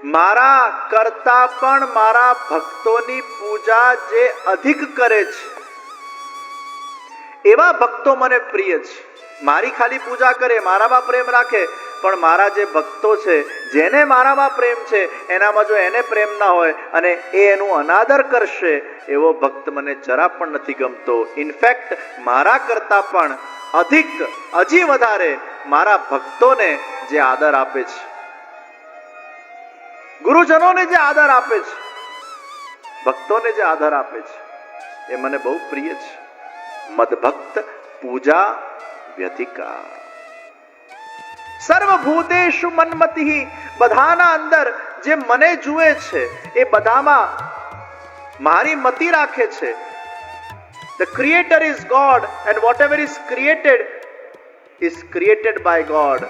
મારા કરતા પણ મારા ભક્તોની પૂજા જે અધિક કરે છે એવા ભક્તો મને પ્રિય છે. મારી ખાલી પૂજા કરે, મારામાં પ્રેમ રાખે, પણ મારા જે ભક્તો છે જેને મારામાં પ્રેમ છે એનામાં જો એને પ્રેમ ના હોય અને એ એનું અનાદર કરશે એવો ભક્ત મને જરા પણ નથી ગમતો. ઇનફેક્ટ મારા કરતા પણ અધિક, હજી વધારે મારા ભક્તોને જે આદર આપે છે, ગુરુજનોને જે આદર આપે છે, ભક્તોને જે આદર આપે છે એ મને બહુ પ્રિય છે. મદભક્ત પૂજા વ્યતિકા સર્વભૂતેષુ મન્મતિ. બધાના અંદર જે મને જુએ છે એ બધામાં મારી મતિ રાખે છે. The creator is God and whatever is created by God.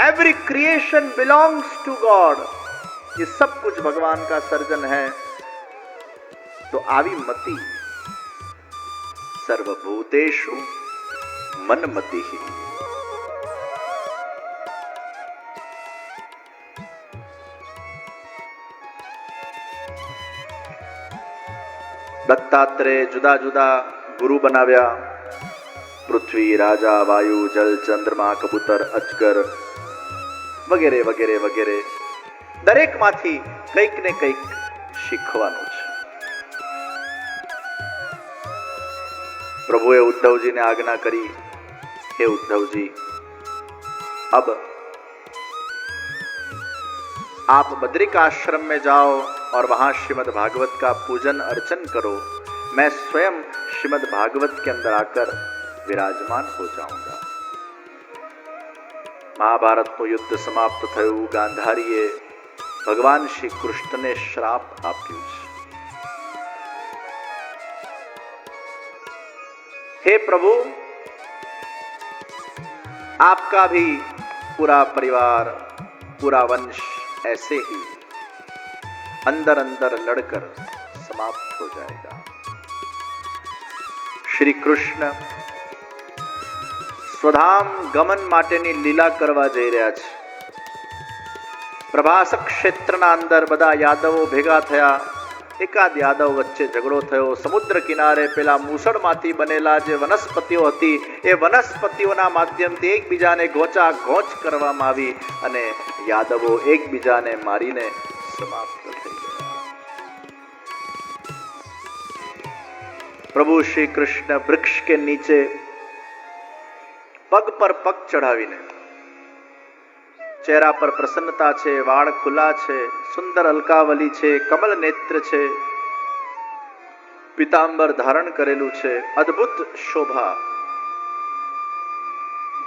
Every creation belongs to God. ये सब कुछ भगवान का सर्जन है. तो आवी मति सर्वभूतेषु मन्मति. દત્તાત્રેય જુદા જુદા ગુરુ બનાવ્યા. પૃથ્વી, રાજા, વાયુ, જલ, ચંદ્રમા, કબૂતર, અજગર વગેરે વગેરે વગેરે. દરેકમાંથી કંઈક ને કંઈક શીખવાનું છે. प्रभु उद्धव जी ने आज्ञा करी, हे उद्धव जी, अब आप बद्रिक आश्रम में जाओ और वहां श्रीमद् भागवत का पूजन अर्चन करो. मैं स्वयं श्रीमद् भागवत के अंदर आकर विराजमान हो जाऊंगा. महाभारत નું યુદ્ધ સમાપ્ત થયું. ગાંધારીએ ભગવાન શ્રી કૃષ્ણને શ્રાપ આપ્યો છે. हे प्रभु, आपका भी पूरा परिवार, पूरा वंश ऐसे ही अंदर अंदर लड़कर समाप्त हो जाएगा. श्री कृष्ण स्वधाम गमन माटेनी लीला करवा जई रह्या छे. प्रभास क्षेत्रना अंदर बधा यादवो भेगा थया. एकाद यादव वच्चे झगड़ो थयो. समुद्र किनारे पेला मूसळमांथी बनेला जे वनस्पतिओ हती ए वनस्पतिओना माध्यमथी एकबीजाने घोचा घोच करवामां आवी अने यादवो एकबीजाने मारीने समाप्त थई गया. प्रभु श्री कृष्ण वृक्ष के नीचे पग पर पग चढ़ावीने, चेहरा पर प्रसन्नता छे, वाળ खुला छे, सुंदर अलकावली छे, कमल नेत्र छे, पीतांबर धारण करेलू छे, अद्भुत शोभा.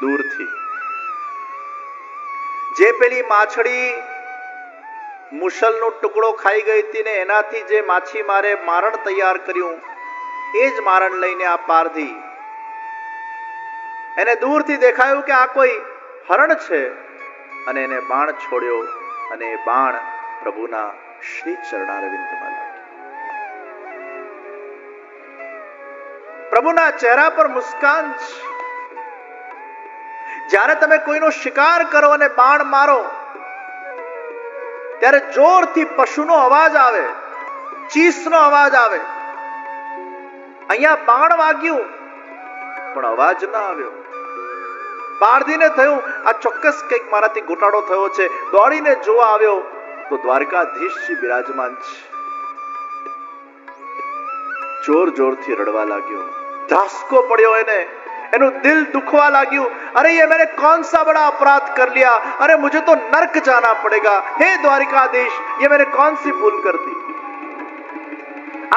दूरथी जे पेली माछड़ी मूसलनो टुकड़ो खाई गई थी ने एनाथी जे माछीमारे मारण तैयार कर्યું ए ज मारण लईने आ पारधी एने दूरथी देखाયું કે આ કોઈ હરણ છે અને એને બાણ છોડ્યો અને એ બાણ પ્રભુના શ્રી ચરણારવિંદમાં લાગ્યો. પ્રભુના ચહેરા પર મુસ્કાન છે. જ્યારે તમે કોઈનો શિકાર કરો અને બાણ મારો ત્યારે જોરથી પશુનો અવાજ આવે, ચીસનો અવાજ આવે. અહીંયા બાણ વાગ્યું પણ અવાજ ના આવ્યો. પારધીને થયું આ ચોક્કસ કંઈક મારાથી ઘોટાળો થયો છે. દોડીને જોવા આવ્યો તો દ્વારકાધીશજી બિરાજમાન છે. જોર જોરથી રડવા લાગ્યો. ધ્રાસકો પડ્યો એને. એનું દિલ દુખવા લાગ્યું. अरे ये मैंने कौन सा बड़ा अपराध कर लिया. अरे मुझे तो नर्क जाना पड़ेगा. हे द्वारिकाधीश, ये मैंने कौन सी भूल कर दी.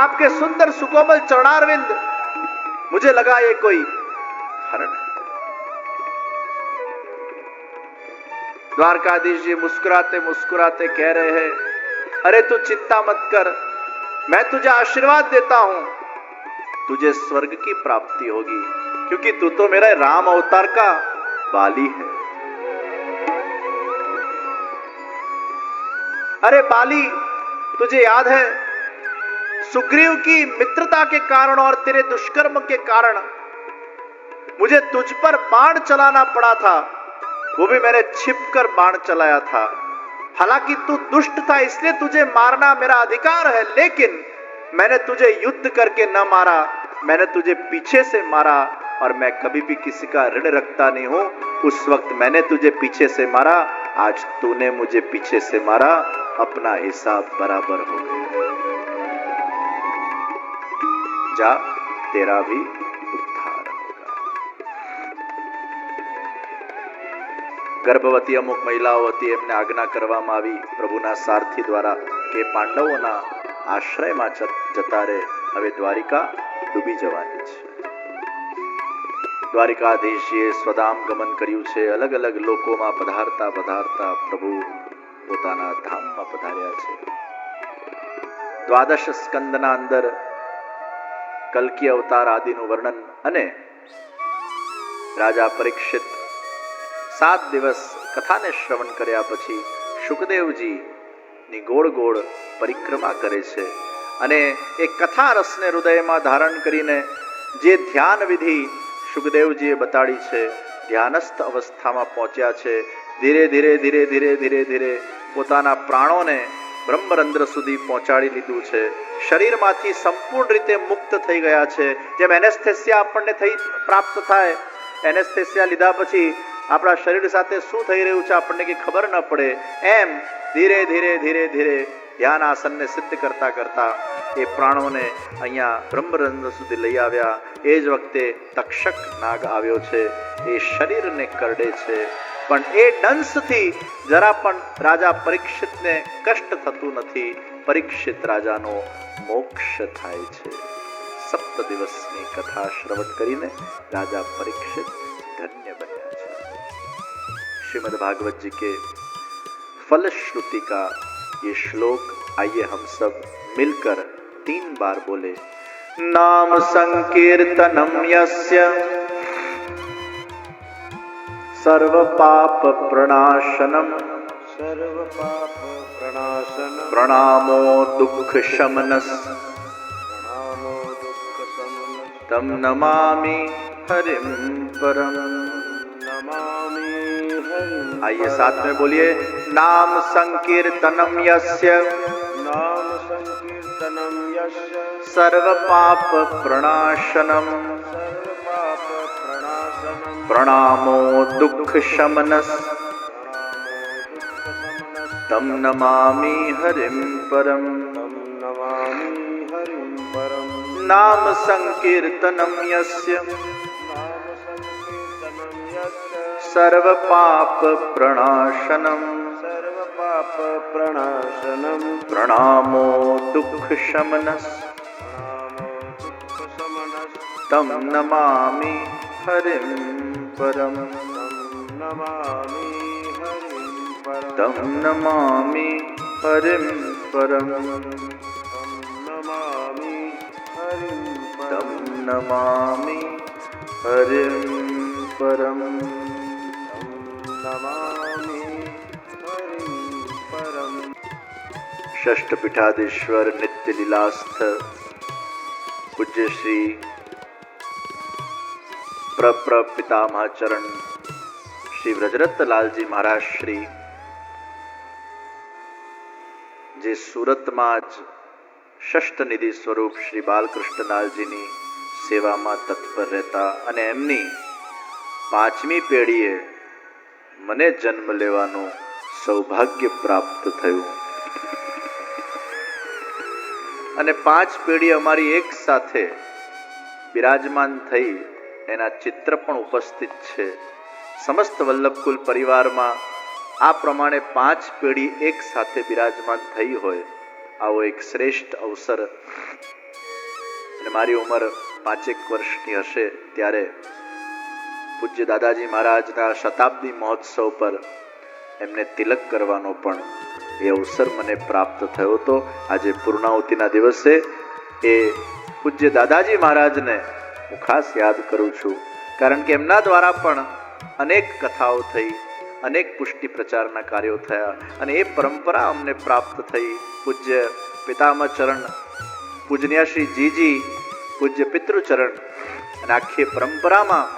आपके सुंदर सुकोमल चरणारविंद, मुझे लगा ये कोई हरण है. द्वारकाधीश जी मुस्कुराते मुस्कुराते कह रहे हैं, अरे तू चिंता मत कर, मैं तुझे आशीर्वाद देता हूं. तुझे स्वर्ग की प्राप्ति होगी क्योंकि तू तो मेरा राम अवतार का बाली है. अरे बाली, तुझे याद है सुग्रीव की मित्रता के कारण और तेरे दुष्कर्म के कारण मुझे तुझ पर बाण चलाना पड़ा था. वो भी मैंने छिपकर बाण चलाया था. हालांकि तू दुष्ट था इसलिए तुझे मारना मेरा अधिकार है, लेकिन मैंने तुझे युद्ध करके न मारा, मैंने तुझे पीछे से मारा और मैं कभी भी किसी का ऋण रखता नहीं हूं। उस वक्त मैंने तुझे पीछे से मारा, आज तूने मुझे पीछे से मारा, अपना हिसाब बराबर हो गया। जा, तेरा भी उद्धार होगा। ગર્ભવતી અમુક મહિલાઓ હતી, એમને આજ્ઞા કરવામાં આવી પ્રભુના સારથી દ્વારા કે પાંડવોના આશ્રયમાં જતા રહે, હવે દ્વારિકા ડૂબી જવાની છે। દ્વારિકાધીશે સ્વધામ ગમન કર્યું છે, અલગ અલગ લોકોમાં પધારતા પધારતા પ્રભુ પોતાના ધામમાં પધાર્યા છે। દ્વાદશ સ્કંદના અંદર કલ્કી અવતાર આદિનું વર્ણન અને રાજા પરીક્ષિત 7 દિવસ કથાને શ્રવણ કર્યા પછી સુખદેવજી ની ગોળ ગોળ પરિક્રમા કરે છે અને એ કથા રસને હૃદયમાં ધારણ કરીને જે ધ્યાન વિધિ સુખદેવજીએ બતાડી છે, ધ્યાનસ્થ અવસ્થામાં પહોંચ્યા છે। ધીરે ધીરે ધીરે ધીરે ધીરે ધીરે પોતાના પ્રાણોને બ્રહ્મરંધ્ર સુધી પહોંચાડી લીધું છે, શરીરમાંથી સંપૂર્ણ રીતે મુક્ત થઈ ગયા છે। જેમ એનેસ્થેસિયા આપણને પ્રાપ્ત થાય, એનેસ્થેસિયા લીધા પછી આપણા શરીર સાથે શું થઈ રહ્યું છે આપણને કંઈ ખબર ન પડે, એમ ધીરે ધીરે ધીરે ધીરે ધ્યાન આસનને સિદ્ધ કરતા કરતા એ પ્રાણોને અહીંયા બ્રહ્મરંધ્ર સુધી લઈ આવ્યા। એ જ વખતે તક્ષક નાગ આવ્યો છે, એ શરીરને કરડે છે, પણ એ દંશથી જરા પણ રાજા પરીક્ષિતને કષ્ટ થતું નથી। પરીક્ષિત રાજાનો મોક્ષ થાય છે। 7 દિવસની કથા શ્રવણ કરીને રાજા परीक्षित धन्य बना है। श्रीमद् भागवत जी के फलश्रुति का ये श्लोक आइए हम सब मिलकर 3 बार बोले। नाम संकीर्तनम यस्य सर्व पाप प्रणाशनम प्रणामो दुख शमनस तम नमामि हरिम परम। आइए साथ में बोलिए। नाम संकीर्तनम यस्य सर्व पाप प्रणाशनम प्रणामो दुख शमनस तम नमामि हरिम परम। नाम संकीर्तनम यस्य सर्व पाप प्रणाशनम प्रणामो दुख शमनस तम नमामि हरिम परम। तम नमामि हरिम परम। तम नमामि हरिम परम। षष्ठ पीठाधीश्वर नित्य लीलास्थ पूज्य श्री प्रप्र पितामह चरण श्री व्रजरत्न लालजी महाराज श्री जे सूरत में षष्ठ निधि स्वरूप श्री बालकृष्णलालजी नी सेवा में तत्पर रहता अने एमनी 5મી પેઢીએ મને જન્म લેવાનું સૌભાગ્ય પ્રાપ્ત થયું અને 5 પેઢી અમારી એક સાથે બિરાજમાન થઈ એના ચિત્ર પણ ઉપસ્થિત છે। સમસ્ત વલ્લભકુલ પરિવારમાં આ પ્રમાણે 5 પેઢી એક સાથે બિરાજમાન થઈ હોય આવો એક શ્રેષ્ઠ અવસર। અને મારી ઉંમર 5 વર્ષની હશે ત્યારે પૂજ્ય દાદાજી મહારાજના શતાબ્દી મહોત્સવ પર એમને તિલક કરવાનો પણ એ અવસર મને પ્રાપ્ત થયો હતો। આજે પૂર્ણાહુતિના દિવસે એ પૂજ્ય દાદાજી મહારાજને હું ખાસ યાદ કરું છું, કારણ કે એમના દ્વારા પણ અનેક કથાઓ થઈ, અનેક પુષ્ટિ પ્રચારના કાર્યો થયા અને એ પરંપરા અમને પ્રાપ્ત થઈ। પૂજ્ય પિતામહ ચરણ પૂજનીય શ્રી જીજી પૂજ્ય પિતૃચરણ અને આખી પરંપરામાં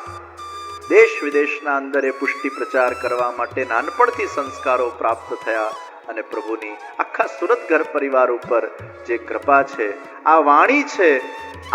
દેશ વિદેશના અંદર એ પુષ્ટિ પ્રચાર કરવા માટે નાનપણથી સંસ્કારો પ્રાપ્ત થયા અને પ્રભુની આખા સુરત ઘર પરિવાર ઉપર જે કૃપા છે, આ વાણી છે,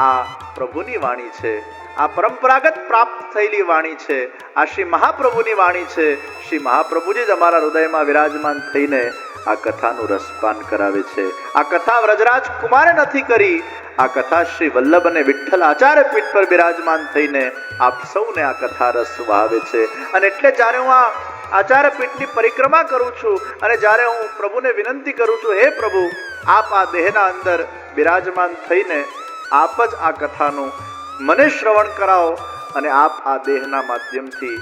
આ પ્રભુની વાણી છે, આ પરંપરાગત પ્રાપ્ત થયેલી વાણી છે, આ શ્રી મહાપ્રભુની વાણી છે. શ્રી મહાપ્રભુજી જ અમારા હૃદયમાં વિરાજમાન થઈને આ કથાનું રસપાન કરાવે છે. આ કથા વ્રજરાજ કુમારે નથી કરી, આ કથા શ્રી વલ્લભ અને વિઠ્ઠલ આચાર્ય પીઠ પર બિરાજમાન થઈને આપ સૌને આ કથા રસ વહાવે છે. અને એટલે જ્યારે હું આ આચાર્ય પીઠની પરિક્રમા કરું છું અને જ્યારે હું પ્રભુને વિનંતી કરું છું, હે પ્રભુ, આપ આ દેહના અંદર બિરાજમાન થઈને આપ જ આ કથાનું મને શ્રવણ કરાવો અને આપ આ દેહના માધ્યમથી,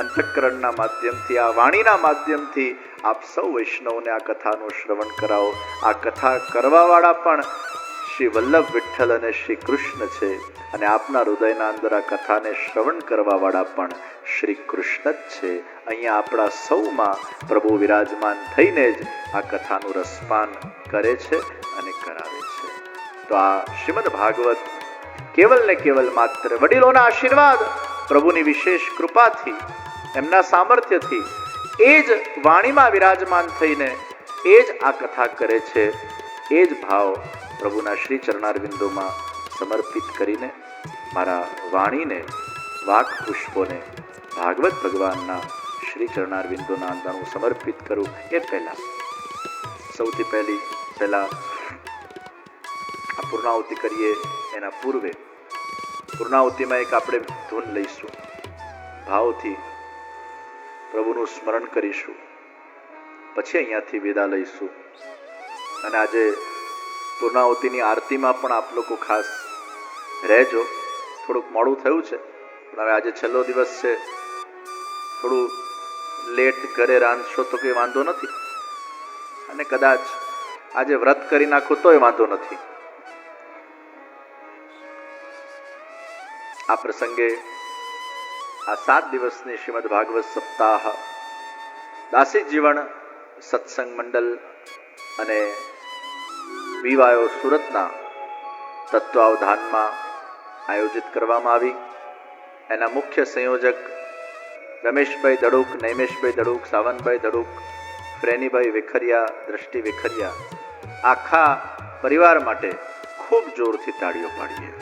અંતઃકરણના માધ્યમથી, આ વાણીના માધ્યમથી આપ સૌ વૈષ્ણવને આ કથાનું શ્રવણ કરાવો. આ કથા કરવાવાળા પણ શ્રી વલ્લભ વિઠ્ઠલ અને શ્રી કૃષ્ણ છે અને આપના હૃદયના અંદર આ કથાને શ્રવણ કરવાવાળા પણ શ્રી કૃષ્ણ જ છે. અહીંયા આપણા સૌમાં પ્રભુ વિરાજમાન થઈને જ આ કથાનું રસપાન કરે છે અને કરાવે છે. તો આ શ્રીમદ ભાગવત કેવલ ને કેવલ માત્ર વડીલોના આશીર્વાદ, પ્રભુની વિશેષ કૃપાથી, એમના સામર્થ્યથી એ જ વાણીમાં વિરાજમાન થઈને એ જ આ કથા કરે છે. એ જ ભાવ પ્રભુના શ્રી ચરણારવિંદોમાં સમર્પિત કરીને મારા વાણીને, વાક પુષ્પોને ભાગવત ભગવાનના શ્રી ચરણારવિંદોના અંદર હું સમર્પિત કરું. એ પહેલા સૌથી પહેલા આ પૂર્ણાહુતિ કરીએ એના પૂર્વે પૂર્ણાહુતિમાં એક આપણે ધૂન લઈશું, ભાવથી પ્રભુનું સ્મરણ કરીશું, પછી અહીંયાથી વિદા લઈશું. અને આજે પૂર્ણાહુતિની આરતીમાં પણ આપ લોકો ખાસ રહેજો. થોડુંક મોડું થયું છે પણ હવે આજે છેલ્લો દિવસ છે, થોડું લેટ ઘરે રાંધશો તો કંઈ વાંધો નથી, અને કદાચ આજે વ્રત કરી નાખો તોય વાંધો નથી. આ પ્રસંગે આ 7 દિવસની શ્રીમદ ભાગવત સપ્તાહ દાસી જીવન સત્સંગ મંડળ અને વિવાયો સુરતના તત્વાવધાનમાં આયોજિત કરવામાં આવી. એના મુખ્ય સંયોજક રમેશભાઈ દડુક, નૈમેશભાઈ દડુક, સાવનભાઈ દડુક, ફ્રેનીભાઈ વિખરિયા, દ્રષ્ટિ વિખરિયા, આખા પરિવાર માટે ખૂબ જોરથી તાળીઓ પાડીએ.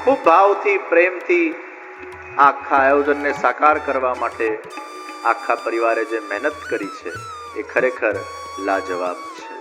ખૂબ ભાવથી, પ્રેમથી આખા આયોજનને સાકાર કરવા માટે આખા પરિવારે જે મહેનત કરી છે એ ખરેખર લાજવાબ છે.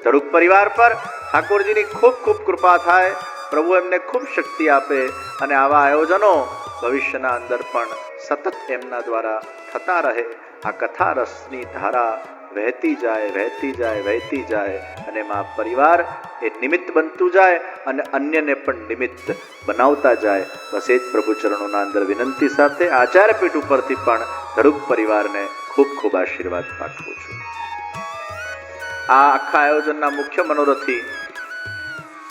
ધડુક પરિવાર પર ઠાકોરજીની ખૂબ ખૂબ કૃપા થાય, પ્રભુ એમને ખૂબ શક્તિ આપે અને આવા આયોજનો ભવિષ્યના અંદર પણ સતત એમના દ્વારા થતા રહે. આ કથા રસની ધારા વહેતી જાય, વહેતી જાય, વહેતી જાય અને એમાં પરિવાર એ નિમિત્ત બનતું જાય અને અન્યને પણ નિમિત્ત બનાવતા જાય. બસ એ જ પ્રભુ ચરણોના અંદર વિનંતી સાથે આચાર્ય પીઠ ઉપરથી પણ ધડુક પરિવારને ખૂબ ખૂબ આશીર્વાદ પાઠવું છું. આ આખા આયોજનના મુખ્ય મનોરથી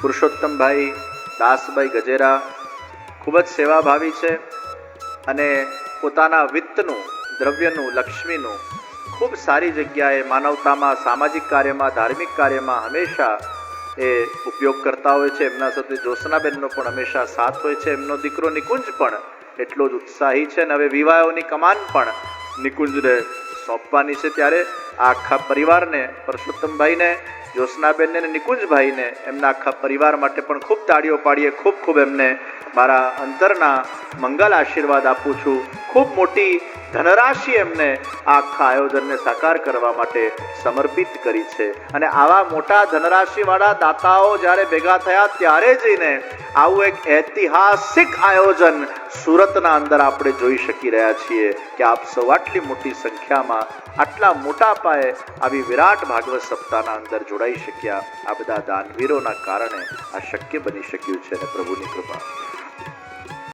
પુરુષોત્તમભાઈ દાસભાઈ ગજેરા ખૂબ જ સેવાભાવી છે અને પોતાના વિત્તનું, દ્રવ્યનું, લક્ષ્મીનું ખૂબ સારી જગ્યાએ માનવતામાં, સામાજિક કાર્યમાં, ધાર્મિક કાર્યમાં હંમેશા એ ઉપયોગ કરતા હોય છે. એમના સાથે જ્યોત્સનાબેનનો પણ હંમેશા સાથ હોય છે. એમનો દીકરો નિકુંજ પણ એટલો જ ઉત્સાહી છે અને હવે વિવાહોની કમાન પણ નિકુંજને સોંપવાની છે. ત્યારે આ આખા પરિવારને, પરસોત્તમભાઈને, જ્યોત્સનાબેનને અને નિકુંજભાઈને, એમના આખા પરિવાર માટે પણ ખૂબ તાળીઓ પાડીએ. ખૂબ ખૂબ એમને મારા અંતરના મંગલ આશીર્વાદ આપું છું. ખૂબ મોટી ધનરાશિ એમને આ આખા આયોજનને સાકાર કરવા માટે સમર્પિત કરી છે અને આવા મોટા ધનરાશિવાળા દાતાઓ જ્યારે ભેગા થયા ત્યારે જઈને આવું એક ઐતિહાસિક આયોજન સુરતના અંદર આપણે જોઈ શકી રહ્યા છીએ કે આપ સૌ આટલી મોટી સંખ્યામાં, આટલા મોટા પાયે આવી વિરાટ ભાગવત સપ્તાહના અંદર જોડાઈ શક્યા. આ બધા દાનવીરોના કારણે આ શક્ય બની શક્યું છે અને પ્રભુની કૃપા.